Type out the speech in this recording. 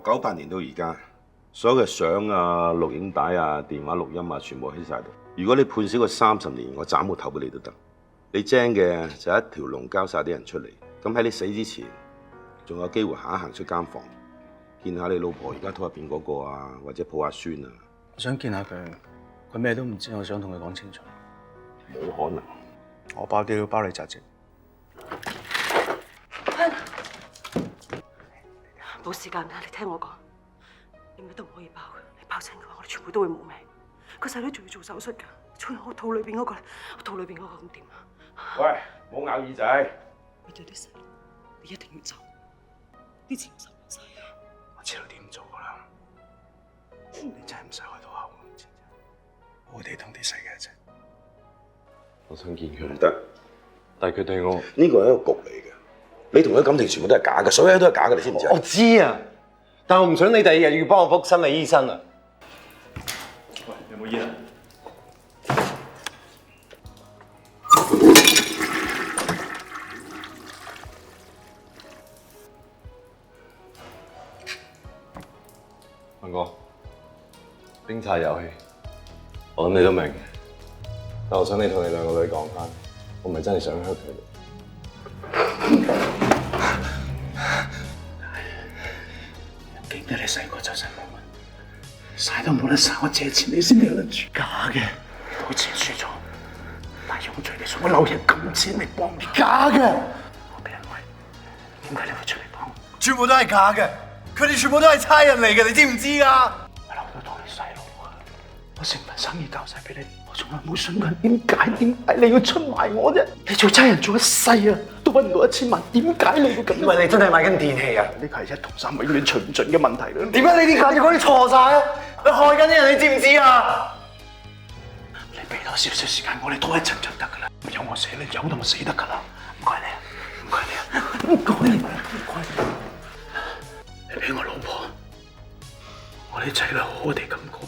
98年到而家，所有嘅相啊、錄影帶啊、電話錄音啊，全部喺晒度。如果你判少個30年，我斬個頭俾你都得。你精嘅就一條龍交晒啲人出嚟，咁喺你死之前，仲有機會行一行出間房，見下你老婆而家肚入邊嗰個啊，或者抱下孫啊。我想見下佢，佢咩都唔知，我想同佢講清楚。冇可能，我包啲包你扎職。冇時間啦，你聽我講，你咩都唔可以包嘅，你包親嘅話，我哋全部都會冇命。個細女仲要做手術㗎，仲有我肚裏邊嗰個咧，我肚裏邊嗰個咁點啊？喂，冇咬耳仔。你對啲細路，你一定要走，啲錢收唔晒啊！我知道點做㗎啦，你真係唔使開到口，我哋同啲細嘅一齊。我想見佢唔得，但係佢對我呢個係一個局嚟嘅。你同佢感情全部都係假嘅，所有嘢都係假嘅，你知唔知啊？我知啊，但我唔想你第二日要幫我 book 心理醫生啊！喂，有冇煙啊？文哥，冰茶遊戲，我諗你都明嘅，但我想你同你兩個女講翻，我唔係真係想 hurt 佢哋。記得你細個就實冇乜，嘥都冇得嘥，我借錢你先有得住。假嘅，賭錢輸咗，但係用罪你送我漏人咁錢嚟幫你。假嘅，我俾人圍，點解你會出嚟幫我？全部都係假嘅，佢哋全部都係差人嚟嘅，你知唔知㗎？我留咗當你細路啊！我成份生意交晒俾你，我從來冇信過人。點解你要出賣我啫？你做差人做一世啊，都揾唔到1000萬，點解你會咁？因為你真係買緊電器啊！呢個係1同3永遠除唔盡嘅問題啦。點解你啲價值觀錯晒啊？你害緊啲人，你知唔知啊？你俾多少少時間我哋拖一陣就得㗎啦。有我死你，有到我死得㗎啦。唔該你啊，唔該你啊，唔該你，唔該你。你俾我老婆，我哋仔女好好地咁過。